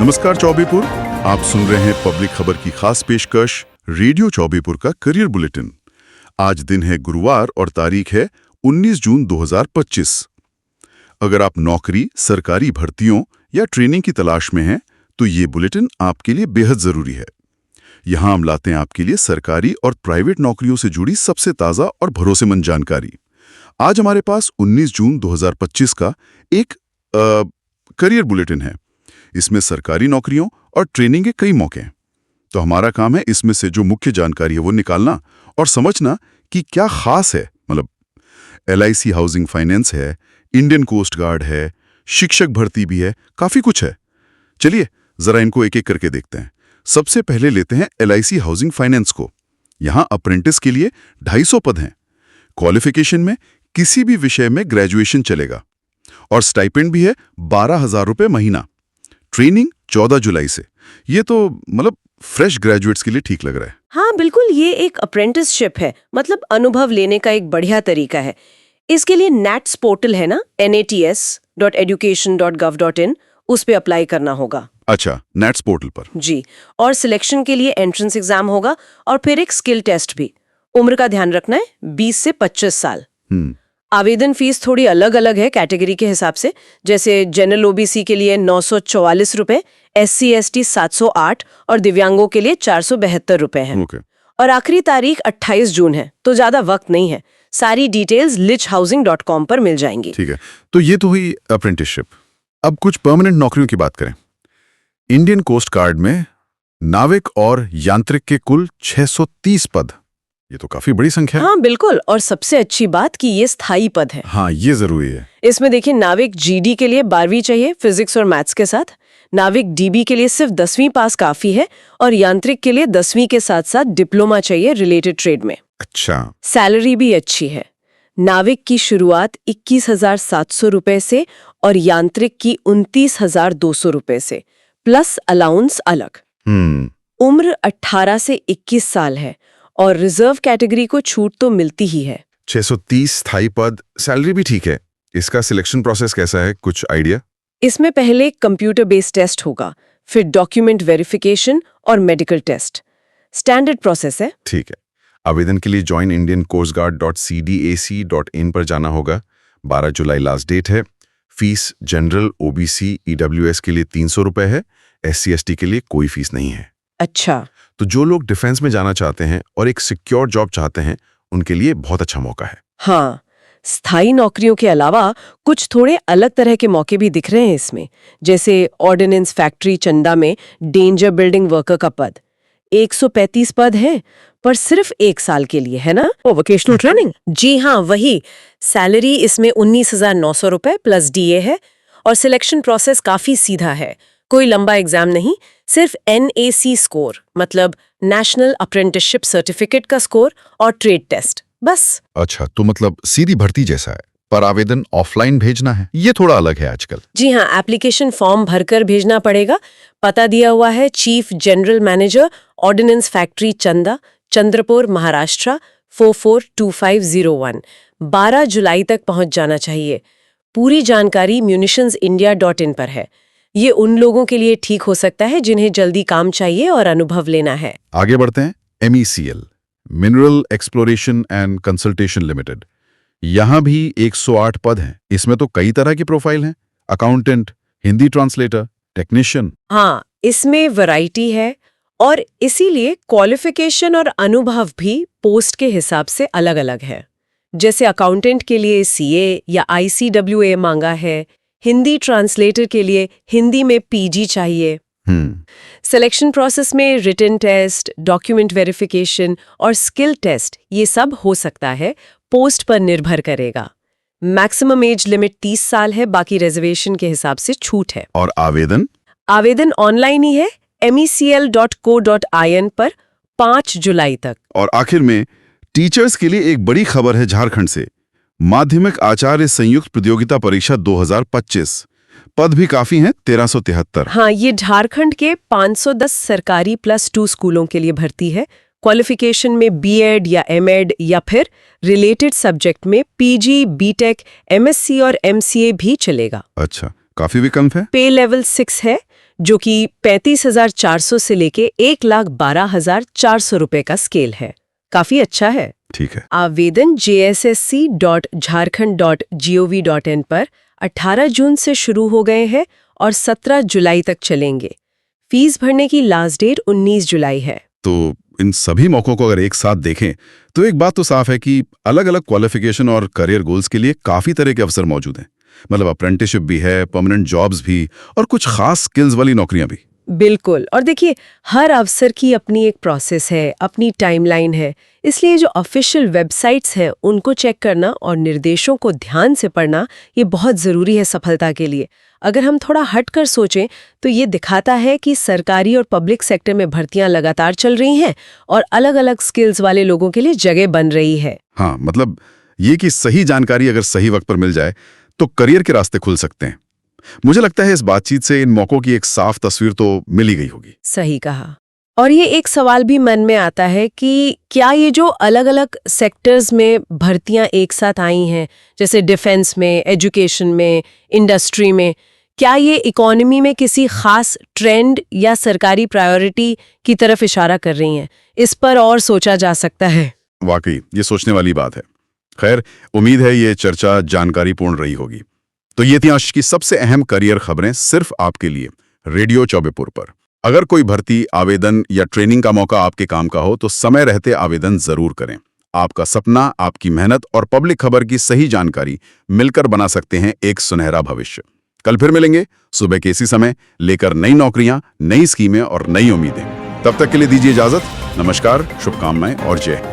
नमस्कार चौबीपुर, आप सुन रहे हैं पब्लिक खबर की खास पेशकश रेडियो चौबीपुर का करियर बुलेटिन। आज दिन है गुरुवार और तारीख है 19 जून 2025। अगर आप नौकरी, सरकारी भर्तियों या ट्रेनिंग की तलाश में हैं, तो ये बुलेटिन आपके लिए बेहद जरूरी है। यहाँ हम लाते हैं आपके लिए सरकारी और प्राइवेट नौकरियों से जुड़ी सबसे ताज़ा और भरोसेमंद जानकारी। आज हमारे पास 19 जून 2025 का एक करियर बुलेटिन है। इसमें सरकारी नौकरियों और ट्रेनिंग के कई मौके हैं। तो हमारा काम है इसमें से जो मुख्य जानकारी है वो निकालना और समझना कि क्या खास है। मतलब LIC हाउसिंग फाइनेंस है, इंडियन कोस्ट गार्ड है, शिक्षक भर्ती भी है, काफी कुछ है। चलिए जरा इनको एक एक करके देखते हैं। सबसे पहले लेते हैं LIC हाउसिंग फाइनेंस को। यहाँ अप्रेंटिस के लिए 250 पद हैं। क्वालिफिकेशन में किसी भी विषय में ग्रेजुएशन चलेगा और स्टाइपेंड भी है 12,000 रुपये महीना। ट्रेनिंग 14 जुलाई से। ये तो मतलब फ्रेश ग्रेजुएट्स के लिए ठीक लग रहा है। हाँ बिल्कुल, ये एक अप्रेंटिसशिप है, मतलब अनुभव लेने का एक बढ़िया तरीका है। इसके लिए NATS पोर्टल है ना, nats.education.gov.in, उस पे अप्लाई करना होगा। अच्छा, NATS पोर्टल पर। जी, और सिलेक्शन के लिए एंट्रेंस एग्जाम होगा और फिर एक स्किल टेस्ट भी। उम्र का ध्यान रखना है, 20 से 25 साल। आवेदन फीस थोड़ी अलग अलग है कैटेगरी के हिसाब से। जैसे जनरल OBC के लिए 944 रुपए, SC ST 708 और दिव्यांगों के लिए 472 रुपए हैं। और आखिरी तारीख 28 जून है, तो ज्यादा वक्त नहीं है। सारी डिटेल्स lichhousing.com पर मिल जाएंगी। ठीक है, तो ये तो हुई अप्रेंटिसशिप। अब कुछ परमानेंट नौकरियों की बात करें। इंडियन कोस्ट गार्ड में नाविक और यांत्रिक के कुल 630 पद। ये तो काफी बड़ी संख्या है। हाँ बिल्कुल, और सबसे अच्छी बात कि ये स्थायी पद है। हाँ, ये जरूरी है। इसमें देखिए, नाविक GD के लिए 12वीं चाहिए फिजिक्स और मैथ्स के साथ। नाविक DB के लिए सिर्फ 10वीं पास काफी है और यांत्रिक के लिए 10वीं के साथ साथ डिप्लोमा चाहिए रिलेटेड ट्रेड में। अच्छा। सैलरी भी अच्छी है। नाविक की शुरुआत 21,700 रुपए से और यांत्रिक की 29,200 रुपए से, प्लस अलाउंस अलग। उम्र 18 से 21 साल है और रिजर्व कैटेगरी को छूट तो मिलती ही है। 630 स्थायी पद, सैलरी भी ठीक है। इसका सिलेक्शन प्रोसेस कैसा है, कुछ आइडिया? इसमें पहले कंप्यूटर बेस्ड टेस्ट होगा, फिर डॉक्यूमेंट वेरिफिकेशन और मेडिकल टेस्ट। स्टैंडर्ड प्रोसेस है। ठीक है। आवेदन के लिए joinindiancoastguard.cdac.in पर जाना होगा। 12 जुलाई लास्ट डेट है। फीस जनरल, OBC, EWS के लिए 300 रुपए है। SC ST के लिए कोई फीस नहीं है। अच्छा, तो जो लोग डिफेंस में जाना चाहते हैं और एक सिक्योर जॉब चाहते हैं, उनके लिए बहुत अच्छा मौका है। हाँ, स्थायी नौकरियों के अलावा कुछ थोड़े अलग तरह के मौके भी दिख रहे हैं इसमें। जैसे ऑर्डिनेंस फैक्ट्री चंदा में डेंजर बिल्डिंग वर्कर का पद। 135 पद है, पर सिर्फ 1 साल के लिए है ना। Vocational training. जी हाँ, वही। सैलरी इसमें 19,900 रुपए प्लस DA है और सिलेक्शन प्रोसेस काफी सीधा है। कोई लंबा एग्जाम नहीं, सिर्फ NAC स्कोर, मतलब नेशनल अप्रेंटिसशिप सर्टिफिकेट का स्कोर और ट्रेड टेस्ट, बस। अच्छा, तो मतलब सीधी भर्ती जैसा है, पर आवेदन ऑफलाइन भेजना है। ये थोड़ा अलग है आजकल। जी हाँ, एप्लीकेशन फॉर्म भरकर भेजना पड़ेगा। पता दिया हुआ है chief general manager, ordnance factory चंदा, चंद्रपुर, महाराष्ट्र 442501। 12 जुलाई तक पहुंच जाना चाहिए। पूरी जानकारी munitionsindia.in पर है। ये उन लोगों के लिए ठीक हो सकता है जिन्हें जल्दी काम चाहिए और अनुभव लेना है। आगे बढ़ते हैं। MECL, mineral exploration and consultation limited. यहाँ भी 108 पद हैं। इसमें तो कई तरह की प्रोफाइल हैं। Accountant, Hindi translator, technician. हाँ, इसमें वैरायटी है और इसीलिए क्वालिफिकेशन और अनुभव भी पोस्ट के हिसाब से अलग अलग है। जैसे अकाउंटेंट के लिए CA या ICWA मांगा है। हिंदी ट्रांसलेटर के लिए हिंदी में PG चाहिए। सिलेक्शन प्रोसेस में रिटन टेस्ट, डॉक्यूमेंट वेरिफिकेशन और स्किल टेस्ट, ये सब हो सकता है। पोस्ट पर निर्भर करेगा। मैक्सिमम एज लिमिट 30 साल है, बाकी रिजर्वेशन के हिसाब से छूट है। और आवेदन ऑनलाइन ही है, mecl.co.in पर 5 जुलाई तक। और आखिर में टीचर्स के लिए एक बड़ी खबर है झारखंड से। माध्यमिक आचार्य संयुक्त प्रतियोगिता परीक्षा 2025। पद भी काफी हैं, 1373। हाँ, ये झारखंड के 510 सरकारी +2 स्कूलों के लिए भर्ती है। क्वालिफिकेशन में B.Ed या M.Ed या फिर रिलेटेड सब्जेक्ट में PG, B.Tech, MSc और MCA भी चलेगा। अच्छा, काफी विकल्प है। पे लेवल 6 है। जो कि 35,400 से लेके 1,12,400 रुपए का स्केल है। काफी अच्छा है। ठीक है। आवेदन jssc.jharkhand.gov.in पर 18 जून से शुरू हो गए हैं और 17 जुलाई तक चलेंगे। फीस भरने की लास्ट डेट 19 जुलाई है। तो इन सभी मौकों को अगर एक साथ देखें तो एक बात तो साफ है कि अलग अलग क्वालिफिकेशन और करियर गोल्स के लिए काफी तरह के अवसर मौजूद हैं। मतलब अप्रेंटिसशिप भी है, परमानेंट जॉब्स भी और कुछ खास स्किल्स वाली नौकरियां भी। बिल्कुल। और देखिए, हर अवसर की अपनी एक प्रोसेस है, अपनी टाइमलाइन है। इसलिए जो ऑफिशियल वेबसाइट्स हैं उनको चेक करना और निर्देशों को ध्यान से पढ़ना ये बहुत ज़रूरी है सफलता के लिए। अगर हम थोड़ा हटकर सोचें तो ये दिखाता है कि सरकारी और पब्लिक सेक्टर में भर्तियां लगातार चल रही हैं और अलग-अलग स्किल्स वाले लोगों के लिए जगह बन रही है। हाँ, मतलब ये कि सही जानकारी अगर सही वक्त पर मिल जाए तो करियर के रास्ते खुल सकते हैं। मुझे लगता है इस बातचीत से इन मौकों की एक साफ तस्वीर तो मिल ही गई होगी। सही कहा। और ये एक सवाल भी मन में आता है कि क्या ये जो अलग-अलग सेक्टर्स में भर्तियां एक साथ आई हैं, जैसे डिफेंस में, एजुकेशन में, इंडस्ट्री में, क्या ये इकोनॉमी में किसी खास ट्रेंड या सरकारी प्रायोरिटी की तरफ इशारा कर रही हैं? इस पर और सोचा जा सकता है। वाकई ये सोचने वाली बात है। खैर, उम्मीद है ये चर्चा जानकारीपूर्ण रही होगी। तो ये थी आज की सबसे अहम करियर खबरें सिर्फ आपके लिए रेडियो चौबेपुर पर। अगर कोई भर्ती, आवेदन या ट्रेनिंग का मौका आपके काम का हो तो समय रहते आवेदन जरूर करें। आपका सपना, आपकी मेहनत और पब्लिक खबर की सही जानकारी मिलकर बना सकते हैं एक सुनहरा भविष्य। कल फिर मिलेंगे सुबह के इसी समय, लेकर नई नौकरियां, नई स्कीमें और नई उम्मीदें। तब तक के लिए दीजिए इजाजत। नमस्कार, शुभकामनाएं और जय हिंद।